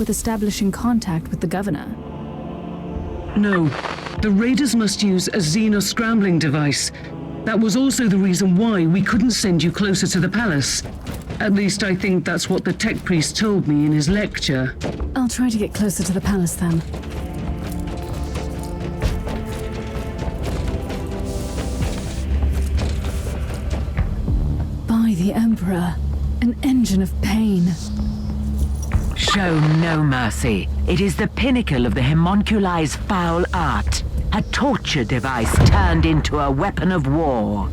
with establishing contact with the governor. No, the raiders must use a xeno-scrambling device. That was also the reason why we couldn't send you closer to the palace. At least I think that's what the tech priest told me in his lecture. I'll try to get closer to the palace then. By the Emperor, an engine of pain. Show no mercy. It is the pinnacle of the homunculi's foul art. A torture device turned into a weapon of war.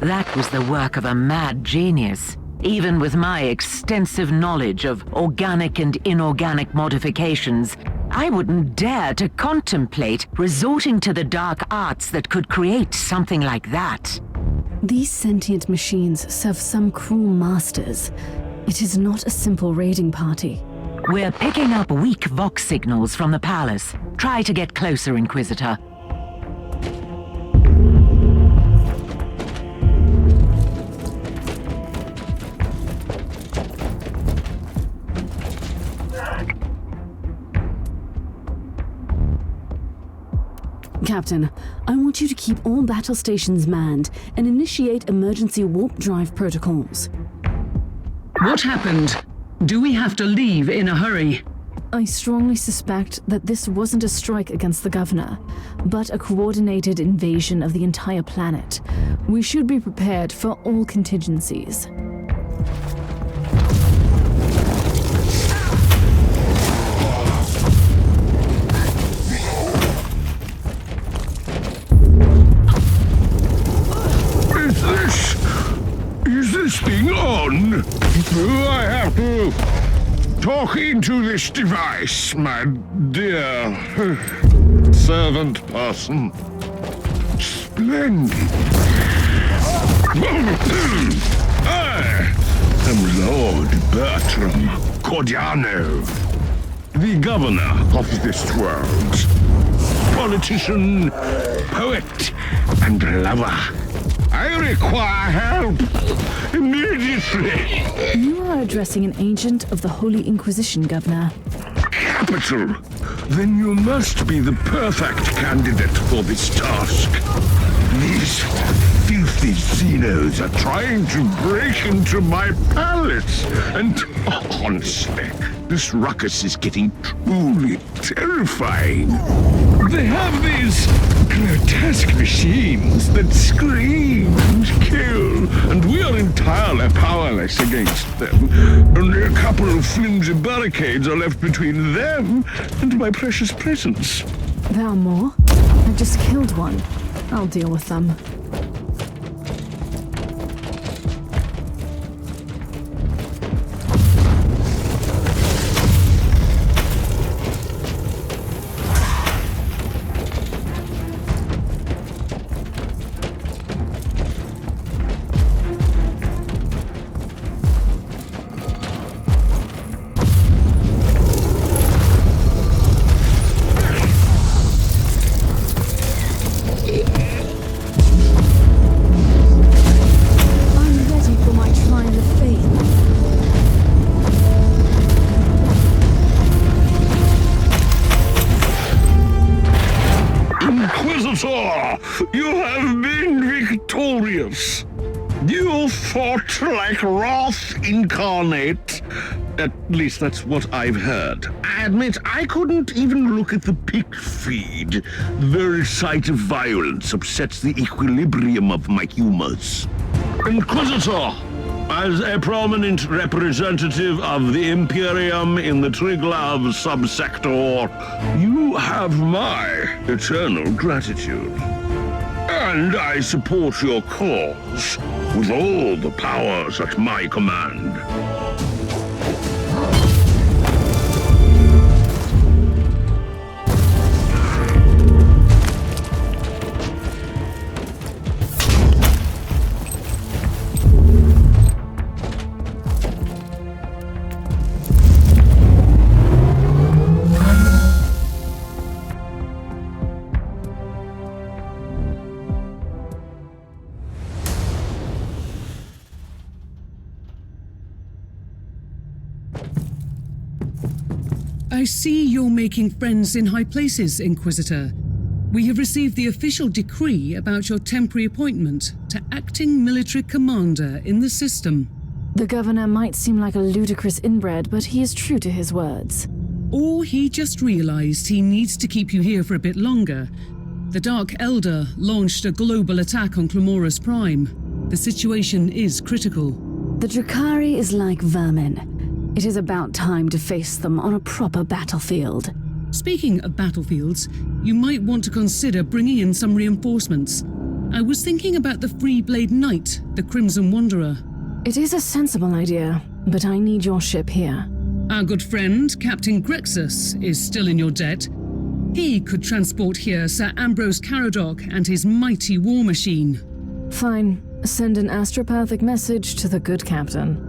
That was the work of a mad genius. Even with my extensive knowledge of organic and inorganic modifications, I wouldn't dare to contemplate resorting to the dark arts that could create something like that. These sentient machines serve some cruel masters. It is not a simple raiding party. We're picking up weak vox signals from the palace. Try to get closer, Inquisitor. Captain, I want you to keep all battle stations manned and initiate emergency warp drive protocols. What happened? Do we have to leave in a hurry? I strongly suspect that this wasn't a strike against the governor, but a coordinated invasion of the entire planet. We should be prepared for all contingencies. Is this thing on? Do I have to talk into this device, my dear servant person? Splendid. I am Lord Bertram Cordiano, the governor of this world. Politician, poet, and lover. I require help immediately. You are addressing an agent of the Holy Inquisition, Governor. Capital. Then you must be the perfect candidate for this task. These filthy Xenos are trying to break into my palace, and honestly, this ruckus is getting truly terrifying. They have these grotesque machines that scream and kill, and we are entirely powerless against them. Only a couple of flimsy barricades are left between them and my precious presence. There are more? I've just killed one. I'll deal with them. You have been victorious. You fought like wrath incarnate. At least that's what I've heard. I admit I couldn't even look at the pic feed. The very sight of violence upsets the equilibrium of my humors. Inquisitor, as a prominent representative of the Imperium in the Triglav subsector, you have my eternal gratitude. And I support your cause with all the powers at my command. I see you're making friends in high places, Inquisitor. We have received the official decree about your temporary appointment to acting military commander in the system. The governor might seem like a ludicrous inbred, but he is true to his words. Or he just realized he needs to keep you here for a bit longer. The Dark Elder launched a global attack on Clamora's Prime. The situation is critical. The Drukhari is like vermin. It is about time to face them on a proper battlefield. Speaking of battlefields, you might want to consider bringing in some reinforcements. I was thinking about the Free Blade Knight, the Crimson Wanderer. It is a sensible idea, but I need your ship here. Our good friend, Captain Grexus, is still in your debt. He could transport here Sir Ambrose Caradoc and his mighty war machine. Fine. Send an astropathic message to the good captain.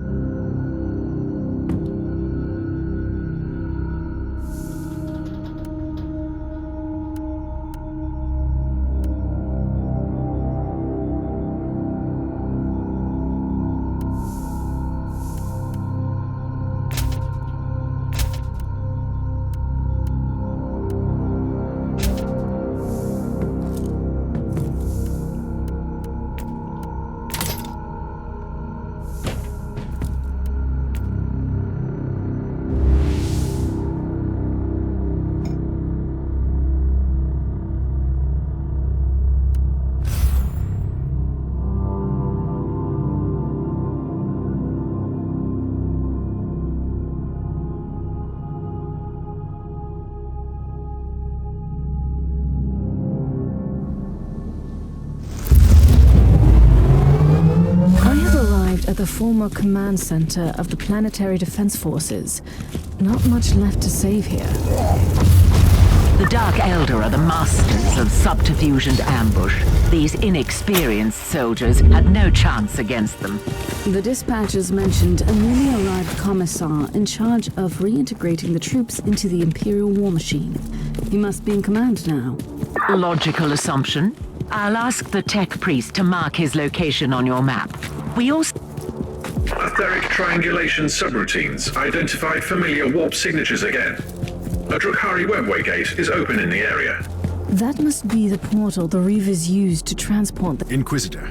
At the former command center of the Planetary Defense Forces. Not much left to save here. The Dark Elder are the masters of subterfuge and ambush. These inexperienced soldiers had no chance against them. The dispatches mentioned a newly arrived commissar in charge of reintegrating the troops into the Imperial war machine. He must be in command now. Logical assumption. I'll ask the tech priest to mark his location on your map. We also... Etheric triangulation subroutines identified familiar warp signatures again. A Drukhari webway gate is open in the area. That must be the portal the Reavers used to transport the... Inquisitor,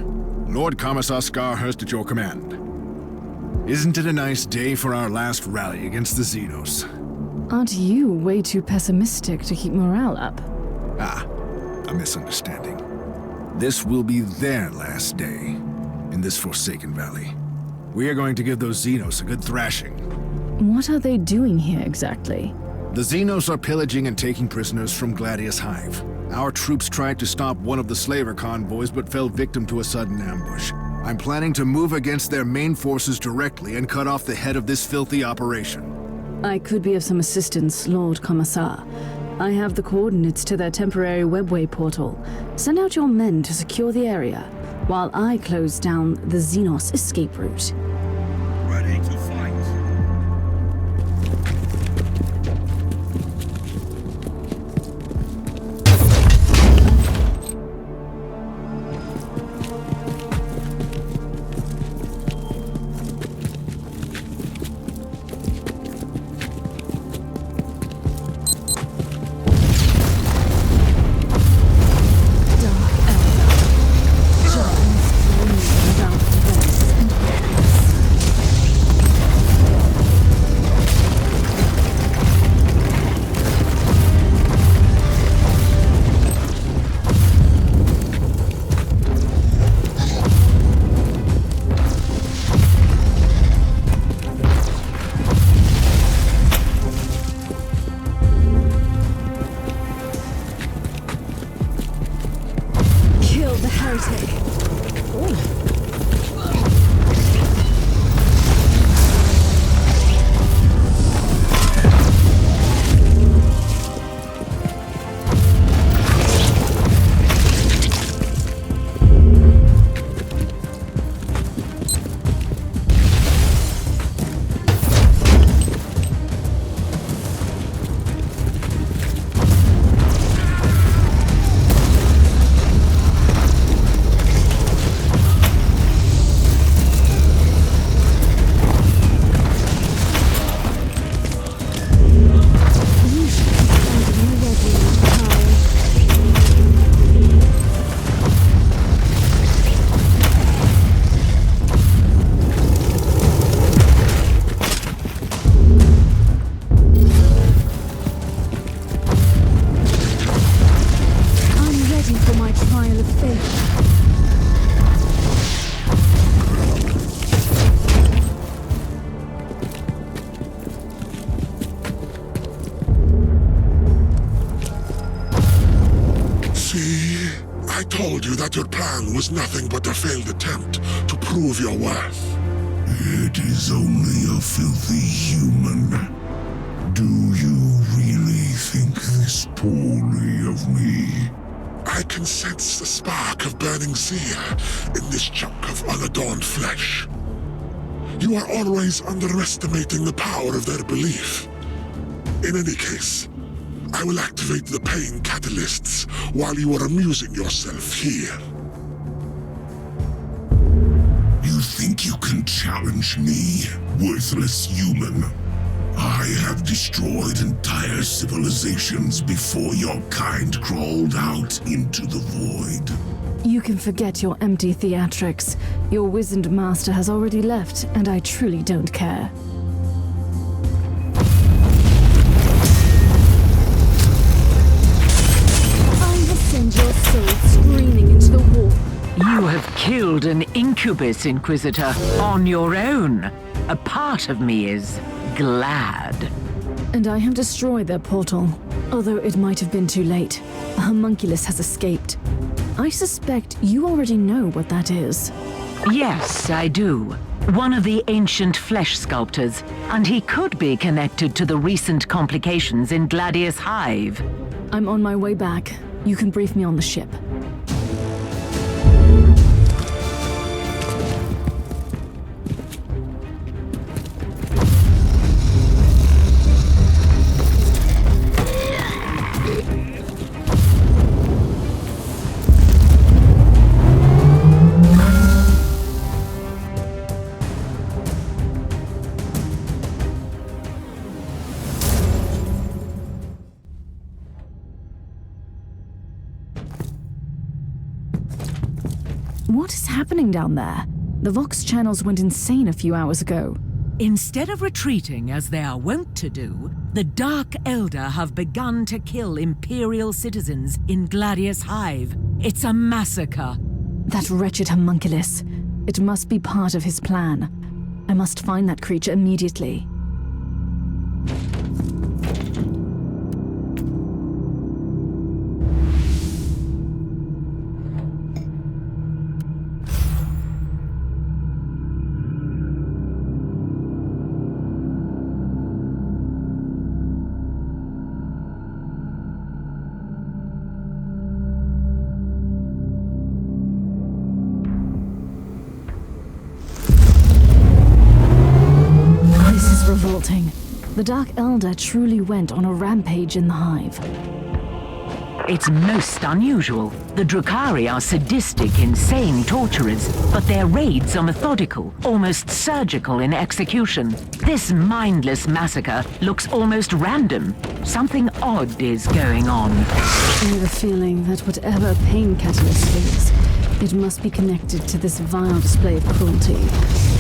Lord Commissar Scarhurst at your command. Isn't it a nice day for our last rally against the Xenos? Aren't you way too pessimistic to keep morale up? Ah, a misunderstanding. This will be their last day in this Forsaken Valley. We are going to give those Xenos a good thrashing. What are they doing here exactly? The Xenos are pillaging and taking prisoners from Gladius Hive. Our troops tried to stop one of the slaver convoys but fell victim to a sudden ambush. I'm planning to move against their main forces directly and cut off the head of this filthy operation. I could be of some assistance, Lord Commissar. I have the coordinates to their temporary webway portal. Send out your men to secure the area, while I close down the Xenos escape route. Ready to fight. that your plan was nothing but a failed attempt to prove your worth. It is only a filthy human. Do you really think this poorly of me? I can sense the spark of burning zeal in this chunk of unadorned flesh. You are always underestimating the power of their belief. In any case, I will activate the pain catalysts while you are amusing yourself here. You think you can challenge me, worthless human? I have destroyed entire civilizations before your kind crawled out into the void. You can forget your empty theatrics. Your wizened master has already left, and I truly don't care. I will send your soul screaming into the wall. You have killed an incubus, Inquisitor, on your own. A part of me is glad. And I have destroyed their portal, although it might have been too late. A homunculus has escaped. I suspect you already know what that is. Yes, I do. One of the ancient flesh sculptors, and he could be connected to the recent complications in Gladius Hive. I'm on my way back. You can brief me on the ship. What is happening down there? The Vox channels went insane a few hours ago. Instead of retreating as they are wont to do, the Dark Elder have begun to kill Imperial citizens in Gladius Hive. It's a massacre. That wretched homunculus. It must be part of his plan. I must find that creature immediately. Revolting. The Dark Elder truly went on a rampage in the Hive. It's most unusual. The Drukhari are sadistic, insane torturers, but their raids are methodical, almost surgical in execution. This mindless massacre looks almost random. Something odd is going on. I have a feeling that whatever pain catalyst is, it must be connected to this vile display of cruelty.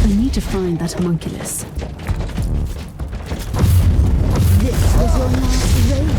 I need to find that homunculus. This was your last rage.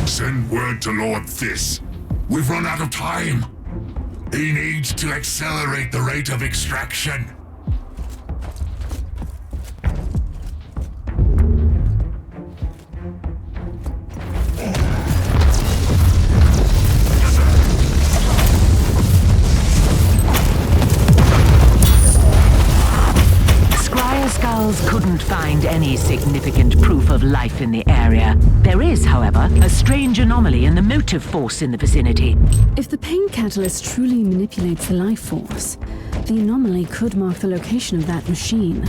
Send word to Lord This. We've run out of time. He needs to accelerate the rate of extraction. Scryer skulls couldn't find any significant proof of life in the air. area. There is, however, a strange anomaly in the motive force in the vicinity. If the pain catalyst truly manipulates the life force, the anomaly could mark the location of that machine.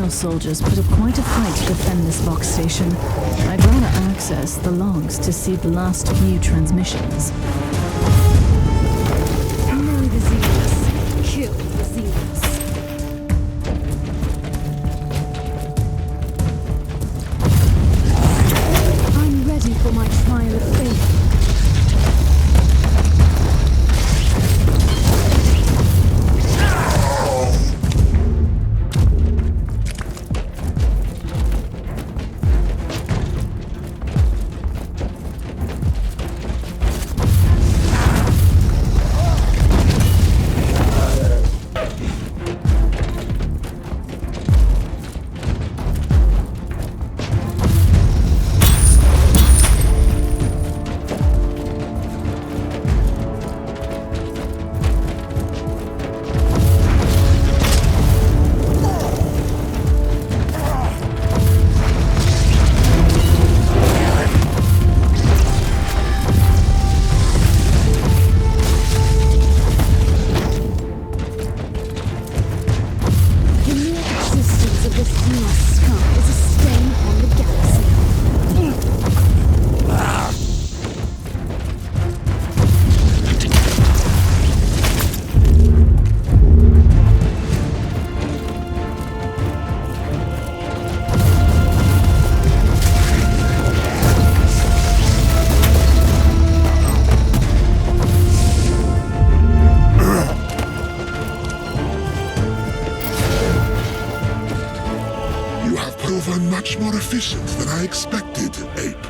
Soldiers put up quite a fight to defend this box station. I'd rather access the logs to see the last few transmissions. Know the Zealous. Kill the Zealous. I'm ready for my trial of faith. Than I expected, Ape.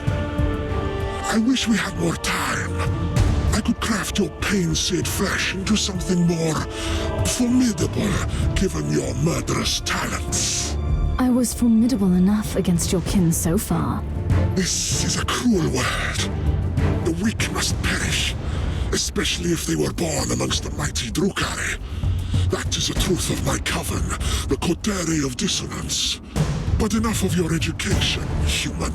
I wish we had more time. I could craft your pain-seared flesh into something more formidable, given your murderous talents. I was formidable enough against your kin so far. This is a cruel world. The weak must perish, especially if they were born amongst the mighty Drukhari. That is the truth of my coven, the Coterie of Dissonance. But enough of your education, human.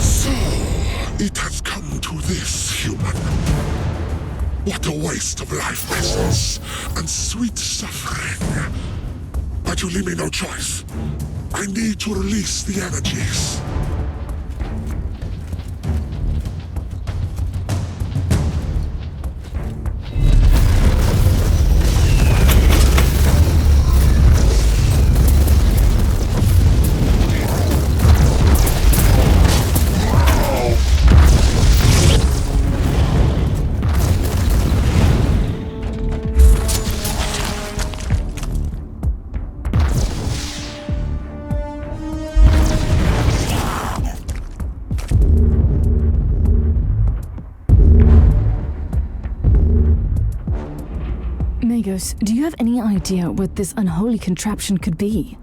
So, it has come to this, human. What a waste of life essence and sweet suffering. But you leave me no choice. I need to release the energies. Do you have any idea what this unholy contraption could be?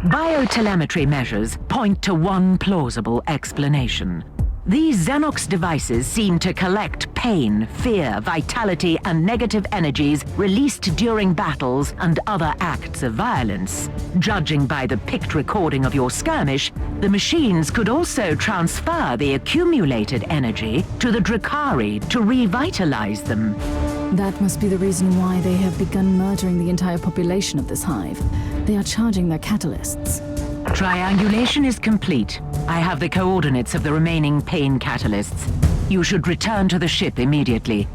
Biotelemetry measures point to one plausible explanation. These Xenox devices seem to collect pain, fear, vitality, and negative energies released during battles and other acts of violence. Judging by the picked recording of your skirmish, the machines could also transfer the accumulated energy to the Drukhari to revitalize them. That must be the reason why they have begun murdering the entire population of this hive. They are charging their catalysts. Triangulation is complete. I have the coordinates of the remaining pain catalysts. You should return to the ship immediately.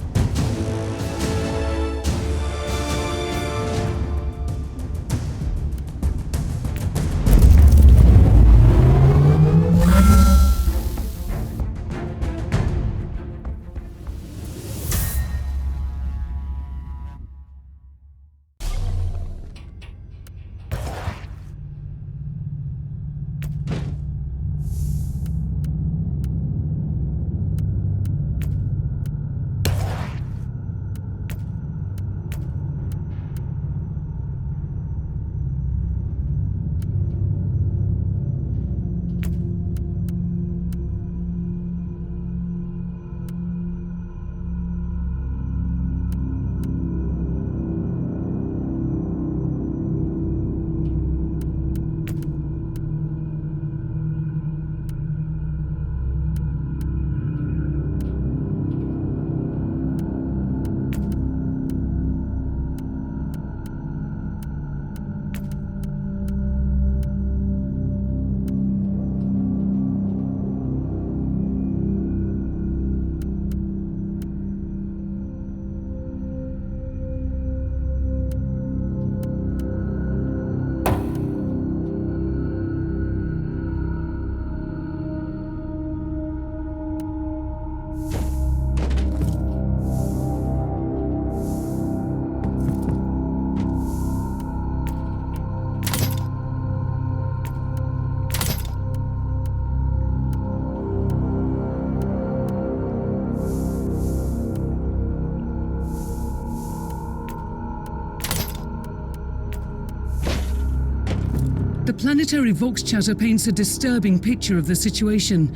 The planetary vox chatter paints a disturbing picture of the situation.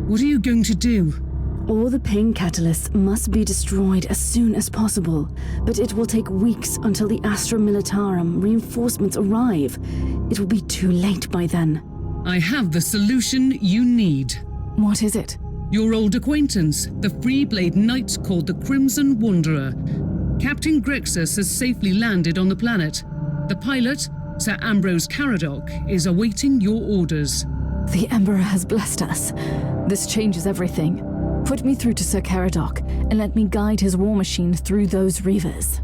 What are you going to do? All the pain catalysts must be destroyed as soon as possible, but it will take weeks until the Astra Militarum reinforcements arrive. It will be too late by then. I have the solution you need. What is it? Your old acquaintance, the Freeblade Knight called the Crimson Wanderer. Captain Grexus has safely landed on the planet. The pilot, Sir Ambrose Caradoc, is awaiting your orders. The Emperor has blessed us. This changes everything. Put me through to Sir Caradoc and let me guide his war machine through those reavers.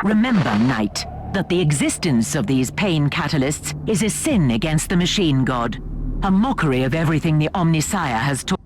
Remember, Knight, that the existence of these pain catalysts is a sin against the machine god, a mockery of everything the Omnissiah has taught.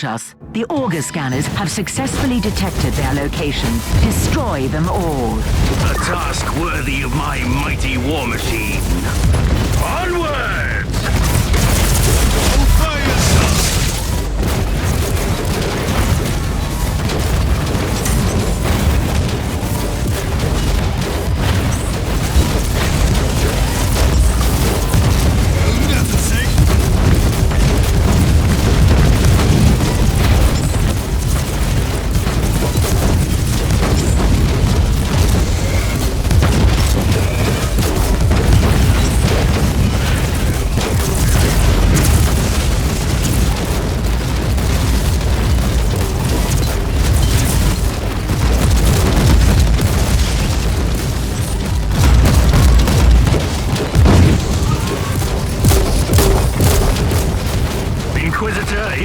Us. The auger scanners have successfully detected their location. Destroy them all. A task worthy of my mighty war machine. Onwards! Fire yourself!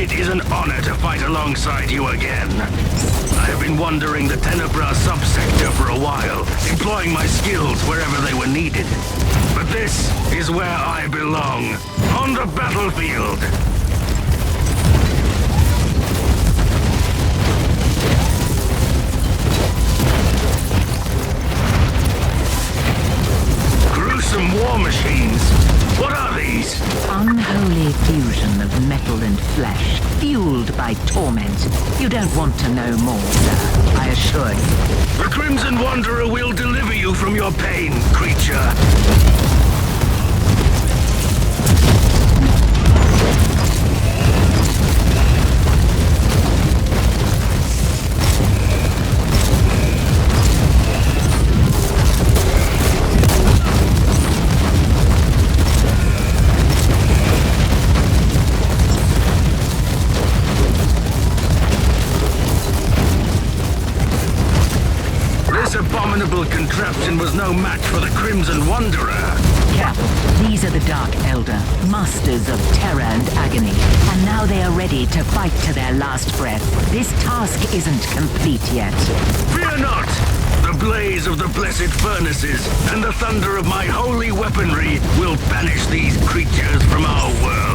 It is an honor to fight alongside you again. I have been wandering the Tenebra subsector for a while, employing my skills wherever they were needed. But this is where I belong, on the battlefield. Gruesome war machines. What are these? Unholy fusion of metal and flesh, fueled by torment. You don't want to know more, sir, I assure you. The Crimson Wanderer will deliver you from your pain, creature. Abominable contraption was no match for the Crimson Wanderer. Careful. These are the Dark Elder, masters of terror and agony. And now they are ready to fight to their last breath. This task isn't complete yet. Fear not! The blaze of the blessed furnaces and the thunder of my holy weaponry will banish these creatures from our world.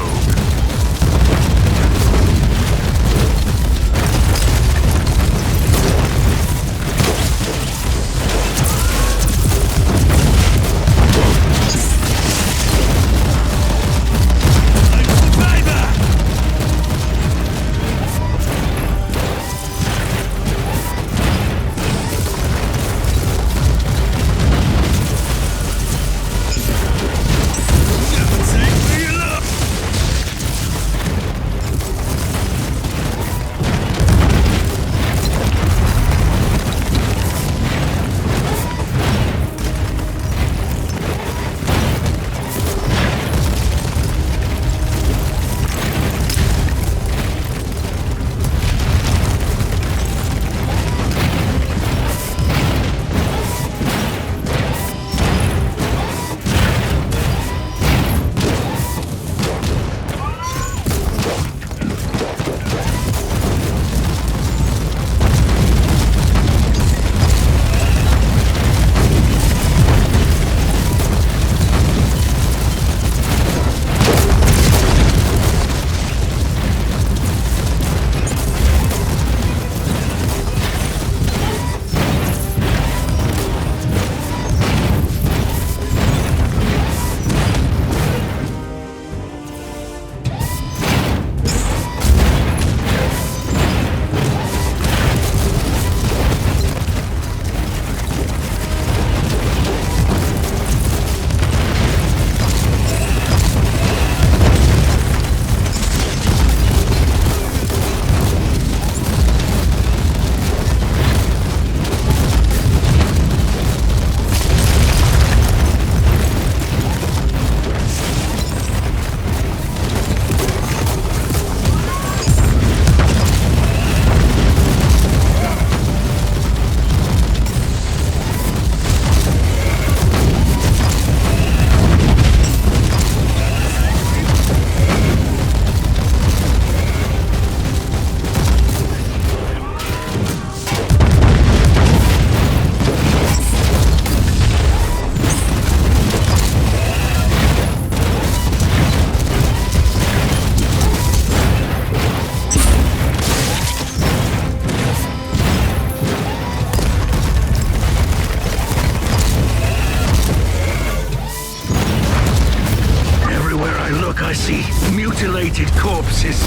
mutilated corpses.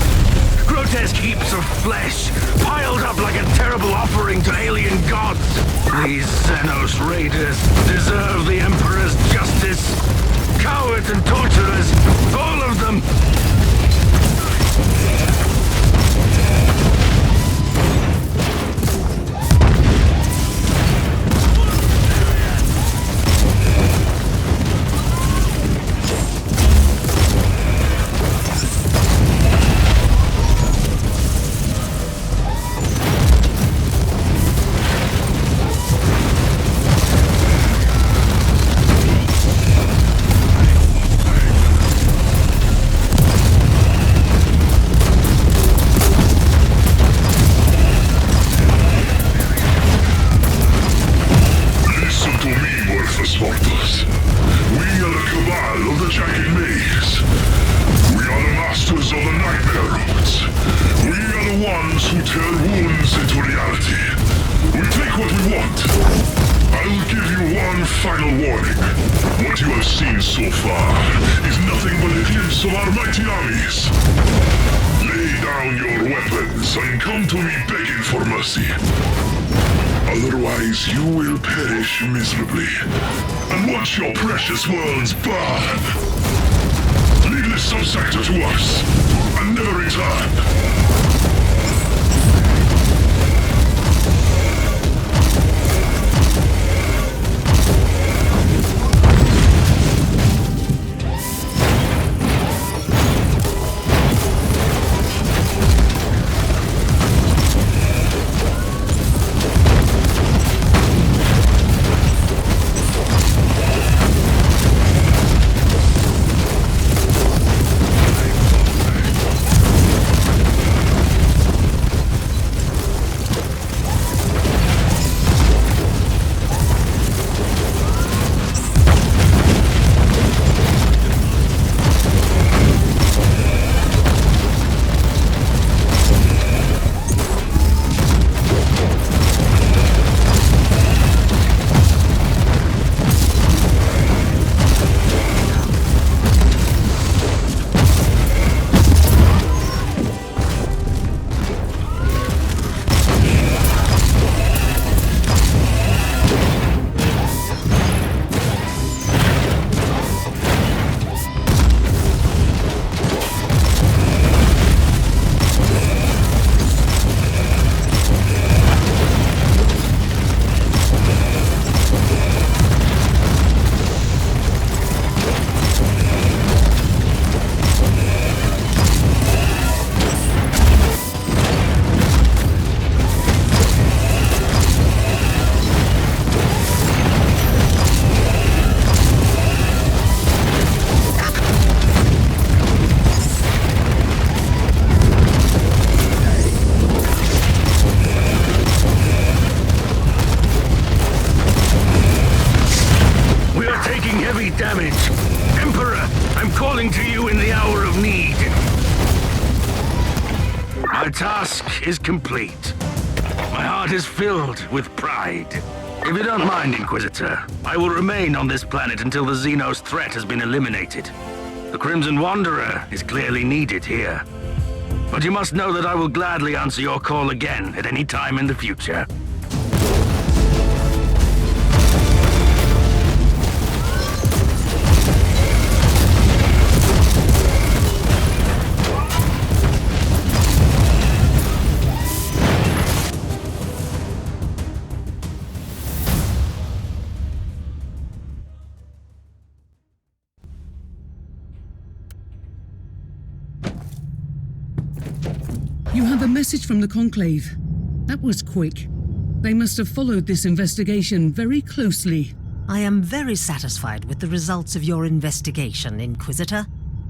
Grotesque heaps of flesh, piled up like a terrible offering to alien gods. These Xenos raiders deserve the Emperor's justice. Cowards and torturers, all of them. seen so far is nothing but a glimpse of our mighty armies. Lay down your weapons and come to me begging for mercy. Otherwise, you will perish miserably and watch your precious worlds burn. Leave this sub-sector to us and never return. My task is complete. My heart is filled with pride. If you don't mind, Inquisitor, I will remain on this planet until the Xenos threat has been eliminated. The Crimson Wanderer is clearly needed here. But you must know that I will gladly answer your call again at any time in the future. You have a message from the Conclave. That was quick. They must have followed this investigation very closely. I am very satisfied with the results of your investigation, Inquisitor.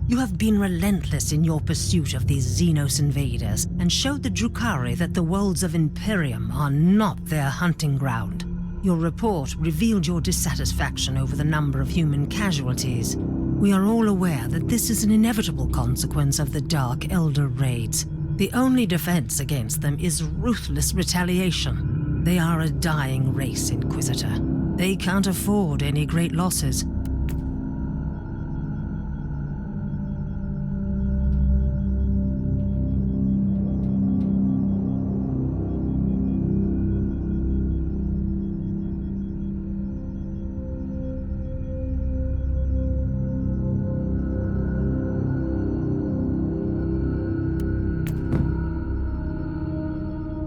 You have been relentless in your pursuit of these Xenos invaders and showed the Drukhari that the worlds of Imperium are not their hunting ground. Your report revealed your dissatisfaction over the number of human casualties. We are all aware that this is an inevitable consequence of the Dark Elder raids. The only defense against them is ruthless retaliation. They are a dying race, Inquisitor. They can't afford any great losses.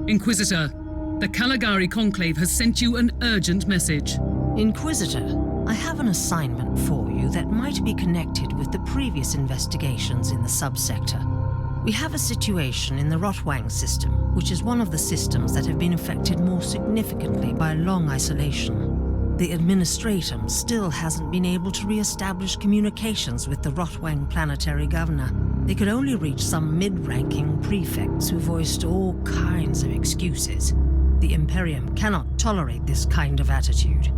Inquisitor, the Kalaigari Conclave has sent you an urgent message. Inquisitor, I have an assignment for you that might be connected with the previous investigations in the subsector. We have a situation in the Rotwang system, which is one of the systems that have been affected more significantly by long isolation. The Administratum still hasn't been able to re-establish communications with the Rotwang planetary governor. They could only reach some mid-ranking prefects who voiced all kinds of excuses. The Imperium cannot tolerate this kind of attitude.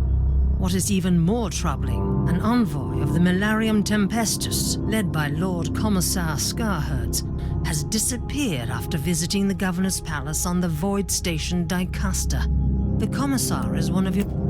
What is even more troubling, an envoy of the Milarium Tempestus, led by Lord Commissar Scarherds, has disappeared after visiting the Governor's Palace on the Void Station Dicaster. The Commissar is one of your...